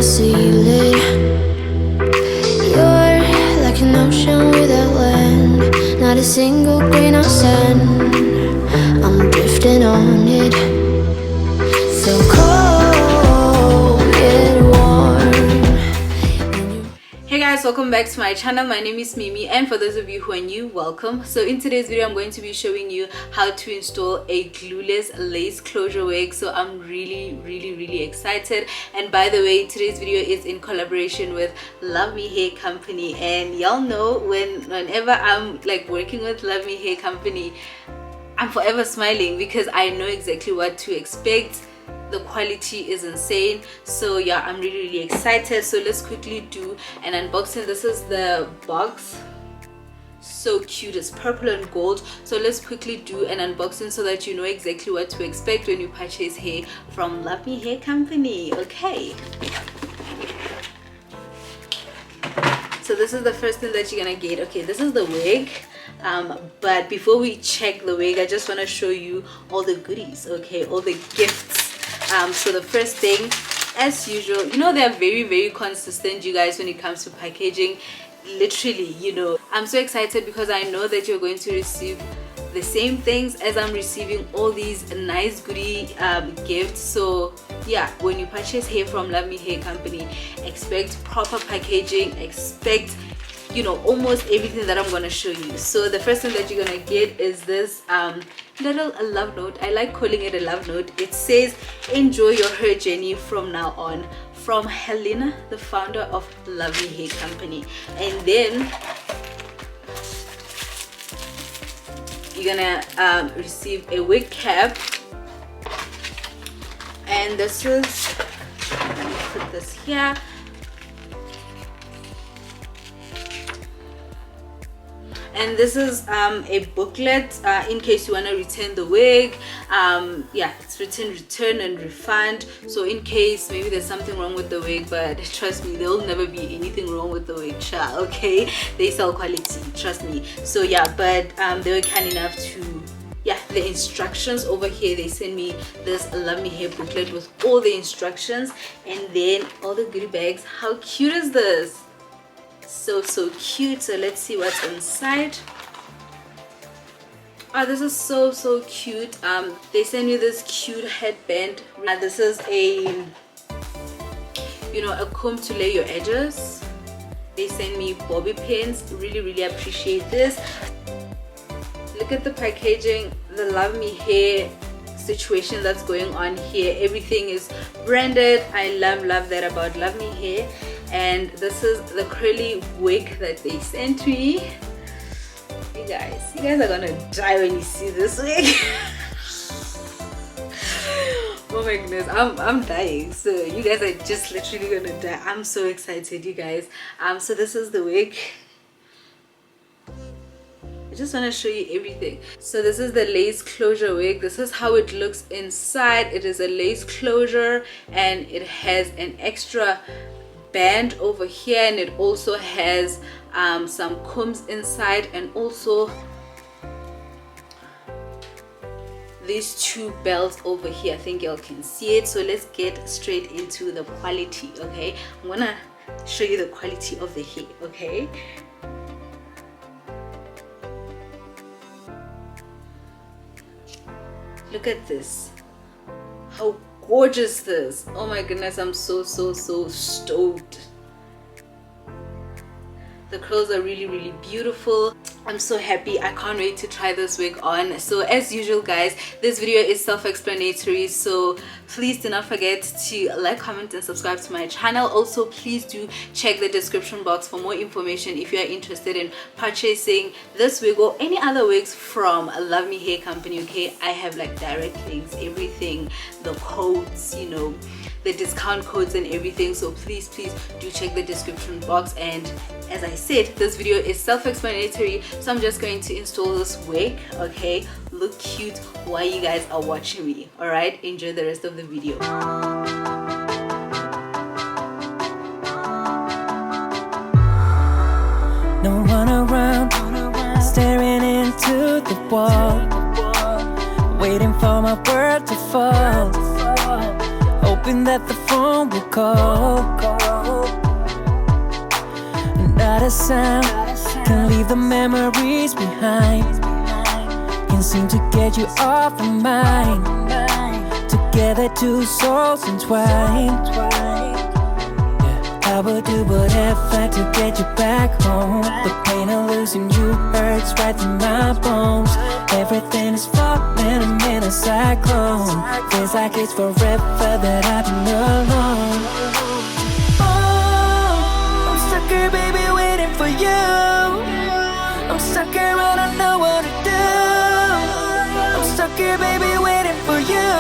seal it. You're like an ocean without land, not a single grain of sand. I'm drifting on it, so cold yet warm. Hey guys, welcome back to my channel. My name is Mimi, and for those of you who are new, welcome. So in today's video I'm going to be showing you how to install a glueless lace closure wig. So I'm really excited. And by the way, today's video is in collaboration with Luvme Hair Company, and y'all know whenever I'm like working with Luvme Hair Company, I'm forever smiling because I know exactly what to expect. The quality is insane. So yeah, I'm really excited. So let's quickly do an unboxing. This is the box, so cute. It's purple and gold. So let's quickly do an unboxing so that you know exactly what to expect when you purchase hair from Luvme Hair Company. Okay, so this is the first thing that you're gonna get. Okay, this is the wig. But before we check the wig, I just want to show you all the goodies, okay, all the gifts. So the first thing, as usual, you know, they're very consistent, you guys, when it comes to packaging. Literally, you know, I'm so excited because I know that you're going to receive the same things as I'm receiving, all these nice goodie gifts. So yeah, when you purchase hair from Luvme Hair Company, expect proper packaging, expect, you know, almost everything that I'm gonna show you. So the first thing that you're gonna get is this little love note. I like calling it a love note. It says, enjoy your hair journey from now on, from Helena, the founder of Luvme Hair Company. And then you're gonna receive a wig cap, and this is, let me put this here. And this is a booklet in case you want to return the wig. Yeah, it's written return and refund. So in case maybe there's something wrong with the wig, but trust me, there will never be anything wrong with the wig, child. Okay, they sell quality, trust me. So yeah, but they were kind enough to, yeah, the instructions over here, they send me this Luvme Hair booklet with all the instructions, and then all the goodie bags. How cute is this? So cute. So let's see what's inside. Oh, this is so cute. They send me this cute headband. This is a, you know, a comb to lay your edges. They send me bobby pins. Really appreciate this. Look at the packaging, the Luvme Hair situation that's going on here. Everything is branded. I love that about Luvme Hair. And this is the curly wig that they sent me. You guys are gonna die when you see this wig. Oh my goodness, I'm dying. So you guys are just literally gonna die. I'm so excited, you guys. So this is the wig. I just want to show you everything. So this is the lace closure wig. This is how it looks inside. It is a lace closure, and it has an extra band over here, and it also has some combs inside, and also these two belts over here. I think y'all can see it. So let's get straight into the quality. Okay, I'm gonna show you the quality of the hair. Okay, look at this, how gorgeous this. Oh my goodness, I'm so stoked. The curls are really beautiful. I'm so happy. I can't wait to try this wig on. So as usual, guys, this video is self-explanatory, so please do not forget to like, comment and subscribe to my channel. Also, please do check the description box for more information if you are interested in purchasing this wig or any other wigs from Luvme Hair Company. Okay, I have like direct links, everything, the codes, you know, the discount codes and everything. So please do check the description box. And as I said, this video is self-explanatory, so I'm just going to install this wig. Okay, look cute while you guys are watching me. All right, enjoy the rest of the video. No one around, staring into the wall, waiting for my word to fall. hoping that the phone will call. Not a sound can leave the memories behind. Can seem to get you off my mind. Together, two souls entwined. I would do whatever to get you back home. The pain of losing you hurts right through my bones. Everything is falling, I'm in a cyclone. Feels like it's forever that I've been alone. Oh, I'm stuck here, baby, waiting for you. I'm stuck here, I don't know what to do. I'm stuck here, baby, waiting for you.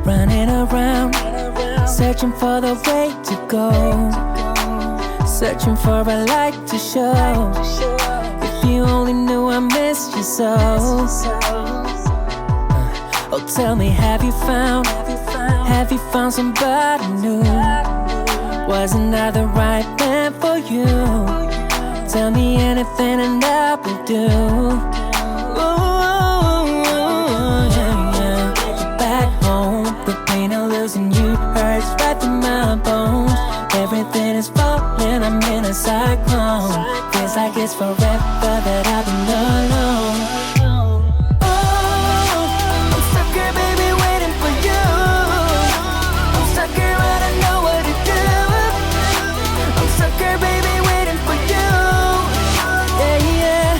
Running around, searching for the way to go, searching for a light to show. If you only knew I missed you so. Oh, tell me, have you found somebody new? Wasn't I the right man for you? Tell me anything and I will do. Losing you hurts right through my bones. Everything is falling, I'm in a cyclone. Feels like it's forever that I've been alone. Oh, I'm stuck here, baby, waiting for you. I'm stuck here, I don't know what to do. I'm stuck here, baby, waiting for you. Yeah, yeah.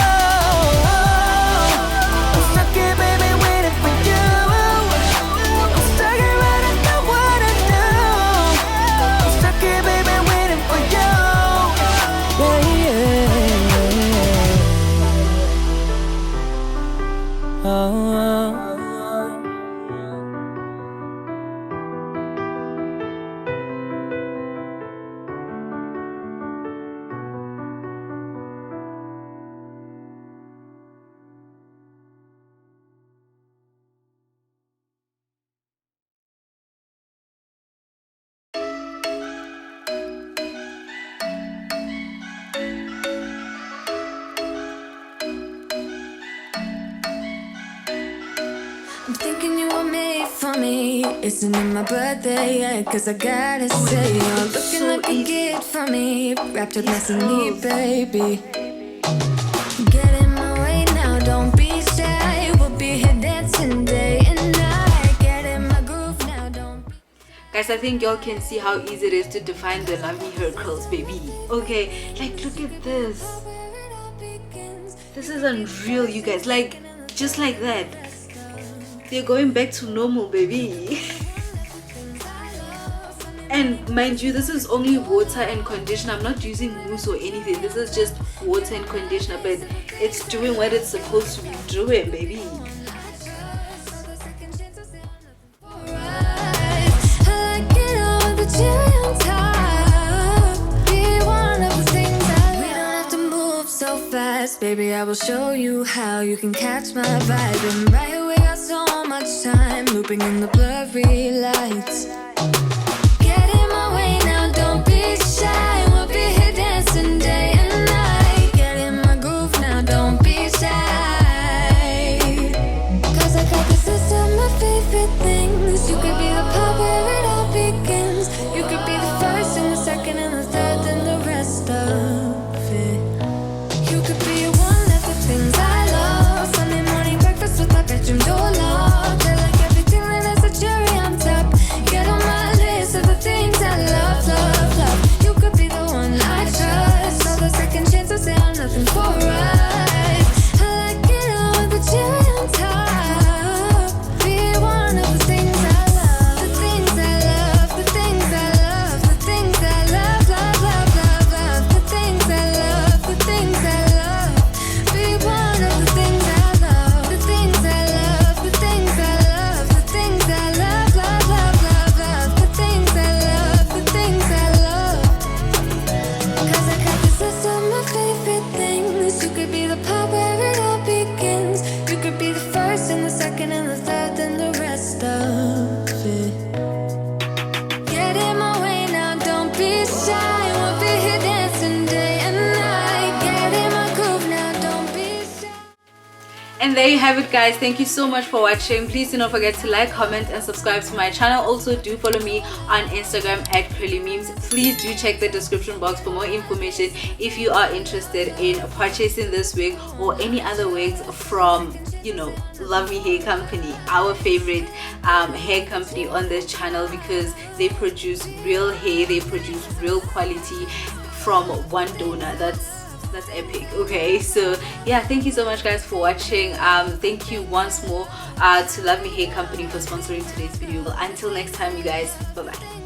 Oh, I'm stuck here, baby, waiting for you. I'm thinking you were made for me. Isn't it my birthday yet? Cause I gotta say, you're looking like a gift for me. Wrapped up nice and neat, baby. Get in my way now, don't be shy. We'll be here dancing day and night. Get in my groove now, don't be... Guys, I think y'all can see how easy it is to define the Luvme hair curls, baby. Okay, like look at this. This is unreal, you guys. Like, just like that. They're going back to normal, baby. And mind you, this is only water and conditioner. I'm not using mousse or anything. This is just water and conditioner, but it's doing what it's supposed to be doing, baby. Baby, I will show you how you can catch my vibe. And right away, got so much time looping in the blurry lights. Get in my way now, don't be shy. We'll be here dancing day and night. Get in my groove now, don't be shy. Cause I got this list of my favorite things. You could be the part where it all begins. You could be the first and the second and the third and the rest of it. You could be one of the things I love. Sunday morning breakfast with my bedroom door locked. I like everything that has a cherry on top. Get on And there you have it, guys. Thank you so much for watching. Please do not forget to like, comment and subscribe to my channel. Also do follow me on Instagram at @curlymemes. Please do check the description box for more information if you are interested in purchasing this wig or any other wigs from, you know, Luvme Hair Company, our favorite hair company on this channel, because they produce real hair, they produce real quality from one donor. That's epic. Okay, so yeah, thank you so much, guys, for watching. Thank you once more to Luvme Hair Company for sponsoring today's video. Until next time, you guys, bye bye.